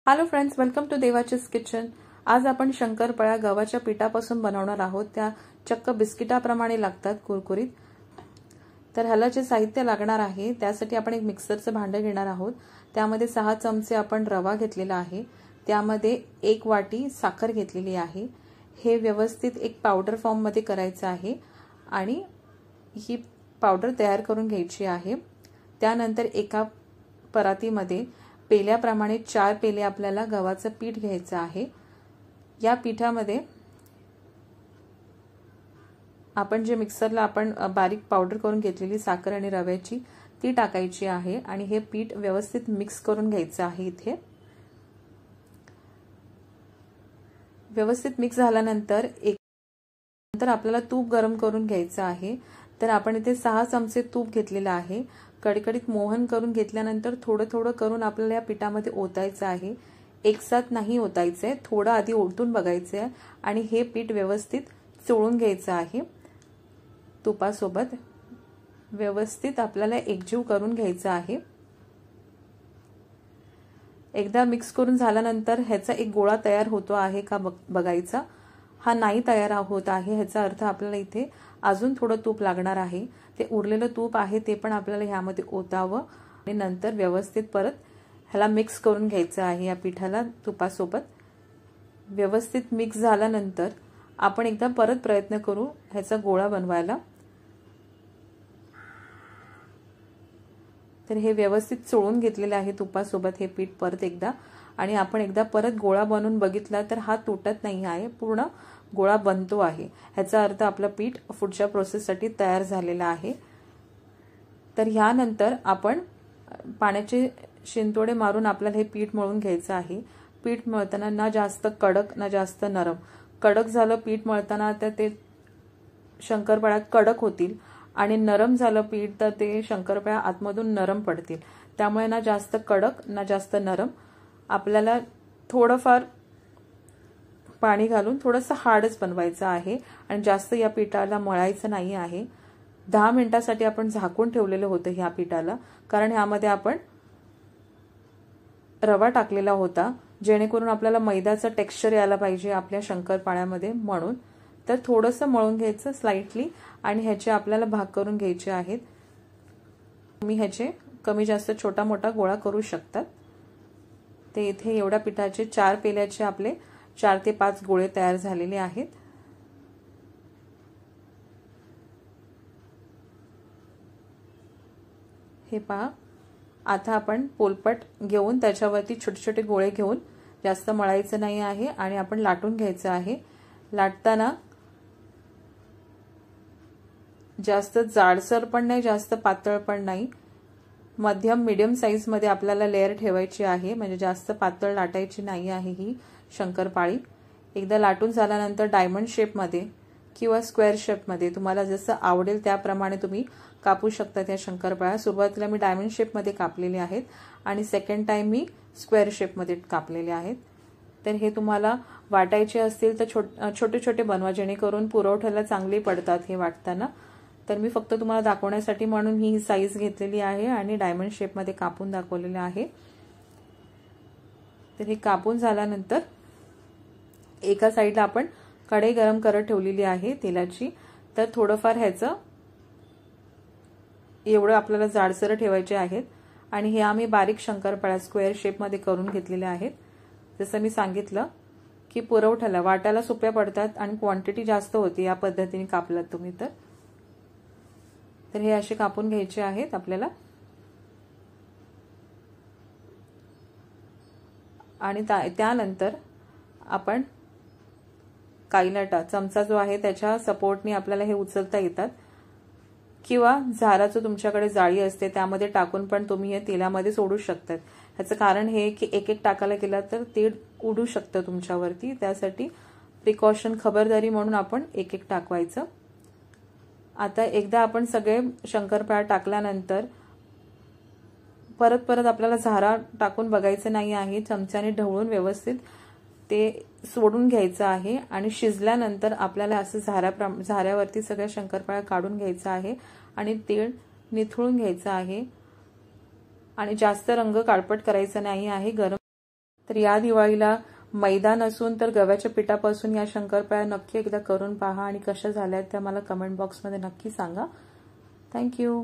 Hello friends, welcome to देवाचीज kitchen. आज आपण शंकरपाळ्या गव्हाच्या पिठापासून बनवणार आहोत। त्या चक्क बिस्किटाप्रमाणे लागतात, कुरकुरीत। तर ह्याला जे साहित्य लागणार आहे त्यासाठी आपण एक मिक्सरचं भांडं घेणार आहोत। त्यामध्ये 6 चमचे आपण रवा घेतलेला आहे। त्यामध्ये 1 वाटी साखर घेतलेली आहे। हे व्यवस्थित एक पावडर फॉर्म मध्ये करायचं आहे आणि ही पावडर तयार करून घ्यायची आहे। त्यानंतर एका परातीमध्ये पेल्याप्रमाणे 4 पेले आपल्याला गव्हाचं पीठ घ्यायचं आहे। या पीठामध्ये आपण जे मिक्सरला आपण बारीक पावडर करून घेतलेली साखर आणि रव्याची ती टाकायची आहे आणि हे पीठ व्यवस्थित मिक्स करून घ्यायचं आहे। इथे व्यवस्थित मिक्स झाल्यानंतर आपल्याला तूप गरम करून घ्यायचं आहे। तर आपण इथे 6 चमचे तूप घेतलेलं आहे। कडकडीत मोहन करून घेतल्यानंतर थोडं थोडं करून आपल्याला या पिठामध्ये ओतायचं आहे। एकसाथ नाही ओतायचंय, थोडं आधी ओतून बघायचंय आणि हे पीठ व्यवस्थित चोळून घ्यायचं आहे। तुपासोबत व्यवस्थित आपल्याला एकजीव करून घ्यायचं आहे। एकदा मिक्स करून झाल्यानंतर ह्याचा एक गोळा तयार होतो आहे का बघायचा। हा नाही तयार होत आहे, ह्याचा अर्थ आपल्याला इथे अजून थोडं तूप लागणार आहे। ते उरलेलं तूप आहे ते पण आपल्याला ह्यामध्ये ओतावं आणि नंतर व्यवस्थित परत ह्याला मिक्स करून घ्यायचं आहे। या पिठाला तुपासोबत व्यवस्थित मिक्स झाल्यानंतर आपण एकदा परत प्रयत्न करू ह्याचा गोळा बनवायला। तर हे व्यवस्थित चोळून घेतलेले आहे तुपासोबत हे पीठ परत एकदा, आणि आपण एकदा परत गोळा बनवून बघितला तर हा तुटत नाही आहे, पूर्ण गोळा बनतो आहे। ह्याचा अर्थ आपलं पीठ पुढच्या प्रोसेससाठी तयार झालेलं आहे। तर ह्यानंतर आपण पाण्याचे शिंतोडे मारून आपल्याला हे पीठ मळून घ्यायचं आहे। पीठ मळताना ना जास्त कडक ना जास्त नरम। कडक झालं पीठ मळताना तर ते शंकरपाळ्या कडक होतील आणि नरम झालं पीठ तर ते शंकरपाळ्या आतमधून नरम पडतील। त्यामुळे ना जास्त कडक ना जास्त नरम, आपल्याला थोडंफार पाणी घालून थोडंसं हार्डच बनवायचं आहे आणि जास्त या पिठाला मळायचं नाही आहे। 10 मिनिटांसाठी आपण झाकून ठेवलेलं होतं ह्या पिठाला, कारण ह्यामध्ये आपण रवा टाकलेला होता, जेणेकरून आपल्याला मैद्याचं टेक्स्चर यायला पाहिजे आपल्या शंकरपाळ्यामध्ये, म्हणून तर थोडंसं मळून घ्यायचं स्लाइटली आणि ह्याचे आपल्याला भाग करून घ्यायचे आहेत। तुम्ही ह्याचे कमी जास्त छोटा मोठा गोळा करू शकतात। ते इथे एवढ्या पिठाचे 4 पेल्याचे आपले 4 ते 5 गोळे तयार झालेले आहेत। हे पहा, आता आपण पोलपट घेऊन त्याच्यावरती छोटे छोटे गोळे घेऊन, जास्त मळायचं नाही आहे आणि आपण लाटून घ्यायचं आहे। लाटताना जास्त जाडसर पण नाही जास्त पातळ पण नाही, मध्यम मीडियम साइज मध्ये आपल्याला लेयर ठेवायची आहे, म्हणजे जास्त पातळ लाटायची नाही आहे ही शंकरपाळी। एकदा लाटून झाल्यानंतर डायमंड शेप मध्ये किंवा स्क्वेअर शेप मध्ये तुम्हाला जसं आवडेल त्याप्रमाणे तुम्ही कापू शकता त्या शंकरपाळ्या। सुरुवातीला मी डायमंड शेप मध्ये कापलेले आहेत आणि सेकंड टाइम मी स्क्वेअर शेप मध्ये कापलेले आहेत। तर हे तुम्हाला वाटायचे असतील तर छोटे छोटे बनवा, जेणेकरून पुरवठ्याला चांगले पडतात हे वाटताना। तर मी फक्त तुम्हाला दाखवण्यासाठी म्हणून ही साईज घेतलेली आहे आणि डायमंड शेप मध्ये कापून दाखवलेले आहे। तर हे कापून झाल्यानंतर एका साइडला आपण कढई गरम करत ठेवलेली आहे तेलाची। तर थोडंफार ह्याचं एवढं आपल्याला जाडसर ठेवायचे आहेत आणि हे आम्ही बारीक शंकरपाळ्या स्क्वेअर शेप मध्ये करून घेतलेले आहेत। जसं मी सांगितलं की पुरवठ्याला वाटायला सोप्या पडतात आणि क्वांटिटी जास्त होती या पद्धतीने कापलात तुम्ही तर हे असे कापून घ्यायचे आहेत आपल्याला। आणि त्यानंतर आपण काईलाटा चमचा जो आहे त्याच्या सपोर्टने आपल्याला हे उचलता येतात, किंवा झाराचं तुमच्याकडे जाळी असते त्यामध्ये टाकून पण तुम्ही हे तेलामध्ये सोडू शकतात। ह्याचं कारण हे की एक एक टाकायला गेला तर तेल उडू शकतं तुमच्यावरती, त्यासाठी प्रिकॉशन खबरदारी म्हणून आपण एक एक टाकवायचं। आता एकदा आपण सगळे शंकरपाळ्या टाकल्यानंतर परत परत आपल्याला झारा टाकून बघायचं नाही आहे, चमच्याने ढवळून व्यवस्थित ते सोडून घ्यायचं आहे आणि शिजल्यानंतर आपल्याला असं झाऱ्यावरती सगळ्या शंकरपाळ्या काढून घ्यायचं आहे आणि तेल निथळून घ्यायचं आहे आणि जास्त रंग काळपट करायचा नाही आहे। गरम तर या दिवाळीला मैदा नसून तर गव्हाच्या पिठापासून या शंकरपाळ्या नक्की एकदा करून पहा आणि कशा झाल्या त्या मला कमेंट बॉक्समध्ये नक्की सांगा. थँक्यू.